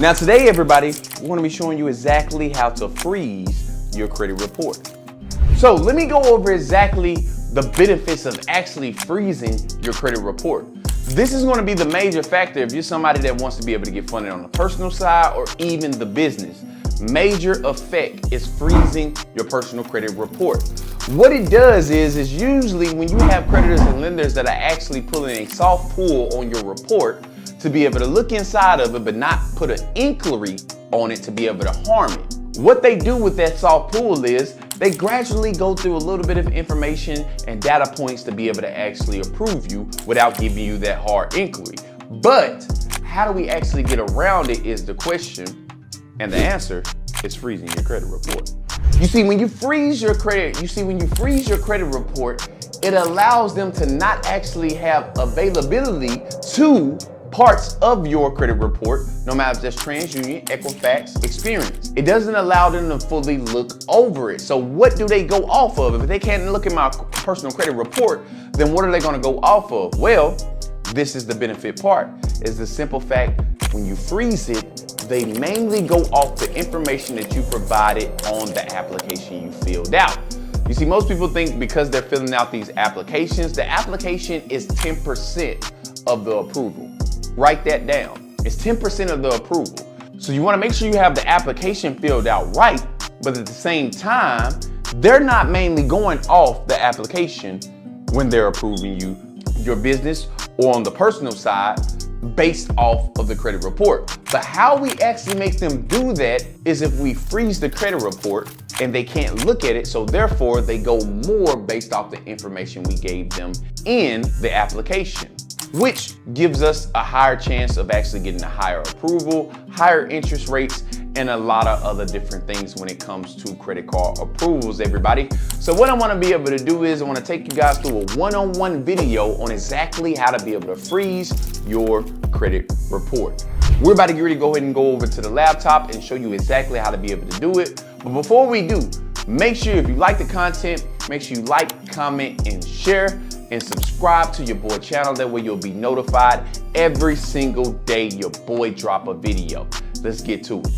Now today, everybody, we're going to be showing you exactly how to freeze your credit report. So let me go over exactly the benefits of actually freezing your credit report. This is going to be the major factor if you're somebody that wants to be able to get funded on the personal side or even the business. Major effect is freezing your personal credit report. What it does is usually when you have creditors and lenders that are actually pulling a soft pull on your report to be able to look inside of it but not put an inquiry on it to be able to harm it. What they do with that soft pull is they gradually go through a little bit of information and data points to be able to actually approve you without giving you that hard inquiry. But how do we actually get around it is the question, and the answer is freezing your credit report. You see, when you freeze your credit report, it allows them to not actually have availability to parts of your credit report, no matter if that's TransUnion, Equifax, Experian. It doesn't allow them to fully look over it. So what do they go off of? If they can't look at my personal credit report, then what are they going to go off of? Well, this is the benefit part, is the simple fact when you freeze it, they mainly go off the information that you provided on the application you filled out. You see, most people think because they're filling out these applications, the application is 10% of the approval. Write that down. It's 10% of the approval. So you want to make sure you have the application filled out right, but at the same time, they're not mainly going off the application when they're approving you, your business, or on the personal side based off of the credit report. But how we actually make them do that is if we freeze the credit report and they can't look at it, so therefore they go more based off the information we gave them in the application, which gives us a higher chance of actually getting a higher approval, higher interest rates, and a lot of other different things when it comes to credit card approvals, everybody. So what I want to be able to do is I want to take you guys through a one-on-one video on exactly how to be able to freeze your credit report. We're about to get ready to go ahead and go over to the laptop and show you exactly how to be able to do it. But before we do, make sure if you like the content, make sure you like, comment, and share, and subscribe to your boy channel. That way you'll be notified every single day your boy drop a video. Let's get to it.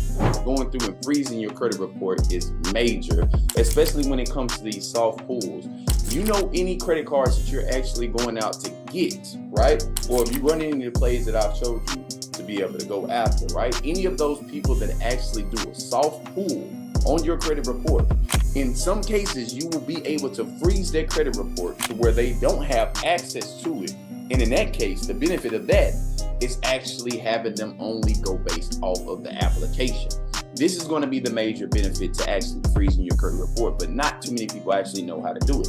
Going through and freezing your credit report is major, especially when it comes to these soft pulls. You know any credit cards that you're actually going out to get, right? Or if you run into the plays that I've showed you to be able to go after, right? Any of those people that actually do a soft pull on your credit report, in some cases, you will be able to freeze their credit report to where they don't have access to it. And in that case, the benefit of that is actually having them only go based off of the application. This is going to be the major benefit to actually freezing your credit report, but not too many people actually know how to do it.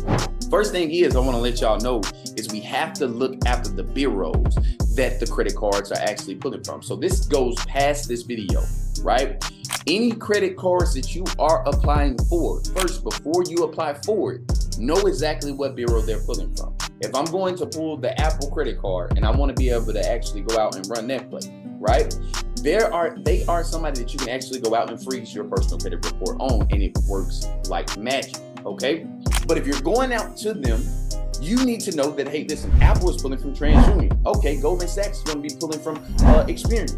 First thing is, I want to let y'all know is we have to look after the bureaus that the credit cards are actually pulling from. So this goes past this video, right? Any credit cards that you are applying for, first, before you apply for it, know exactly what bureau they're pulling from. If I'm going to pull the Apple credit card and I want to be able to actually go out and run that play, right? They are somebody that you can actually go out and freeze your personal credit report on, and it works like magic, okay? But if you're going out to them, you need to know that, hey, listen, Apple is pulling from TransUnion. Okay, Goldman Sachs is going to be pulling from Experian.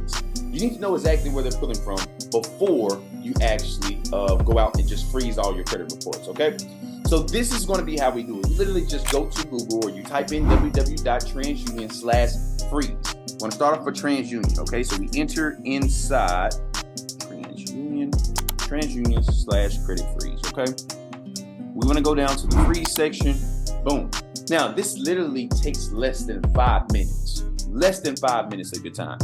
You need to know exactly where they're pulling from before you actually go out and just freeze all your credit reports, okay? So this is going to be how we do it. You literally just go to Google or you type in www.transunion/freeze. We're going to start off with TransUnion, okay? So we enter inside TransUnion/credit freeze, okay? We want to go down to the freeze section. Boom. Now, this literally takes less than 5 minutes. Less than 5 minutes of your time.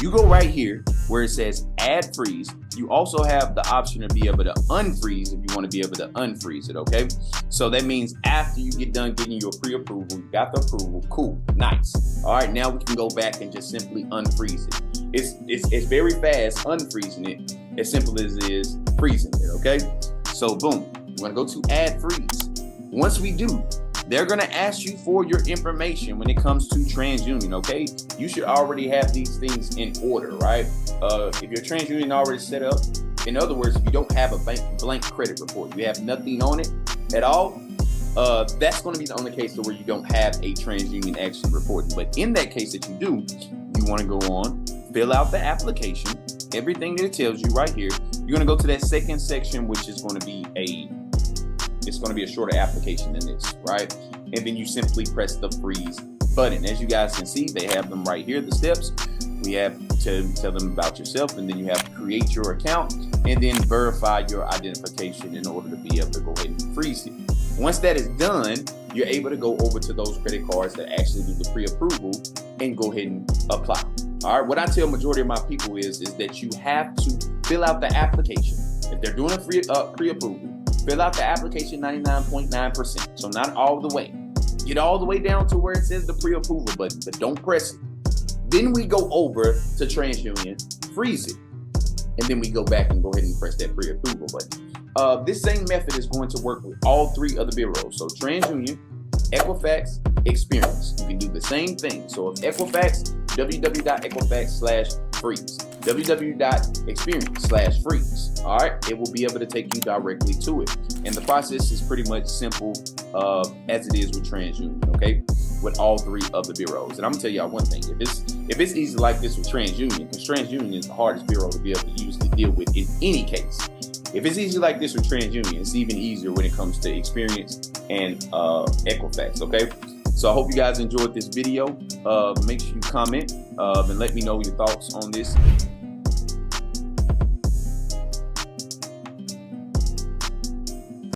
You go right here where it says add freeze. You also have the option to be able to unfreeze if you want to be able to unfreeze it, okay? So that means after you get done getting your pre-approval, you got the approval, cool, nice. All right, now we can go back and just simply unfreeze it. It's very fast unfreezing it, as simple as it is freezing it, okay? So boom, we're gonna go to add freeze. Once we do, they're going to ask you for your information when it comes to TransUnion, okay? You should already have these things in order, right? If your TransUnion already set up, in other words, if you don't have a blank credit report, you have nothing on it at all, that's going to be the only case where you don't have a TransUnion actually reporting. But in that case that you do, you want to go on, fill out the application, everything that it tells you right here. You're gonna go to that second section, which is going to be a shorter application than this, right? And then you simply press the freeze button. As you guys can see, they have them right here, the steps. We have to tell them about yourself, and then you have to create your account and then verify your identification in order to be able to go ahead and freeze it. Once that is done, you're able to go over to those credit cards that actually do the pre-approval and go ahead and apply. All right, what I tell majority of my people is that you have to fill out the application. If they're doing a pre-approval, fill out the application 99.9%. So not all the way. Get all the way down to where it says the pre-approval button, but don't press it. Then we go over to TransUnion, freeze it, and then we go back and go ahead and press that pre-approval button. This same method is going to work with all three other bureaus. So TransUnion, Equifax, Experience. You can do the same thing. So if Equifax, www.equifax/freeze, www.experience/freeze. All right, it will be able to take you directly to it. And the process is pretty much simple as it is with TransUnion, okay? With all three of the bureaus. And I'm gonna tell y'all one thing, if it's easy like this with TransUnion, because TransUnion is the hardest bureau to be able to usually deal with in any case. If it's easy like this with TransUnion, it's even easier when it comes to Experience and Equifax, okay? So I hope you guys enjoyed this video. Make sure you comment and let me know your thoughts on this.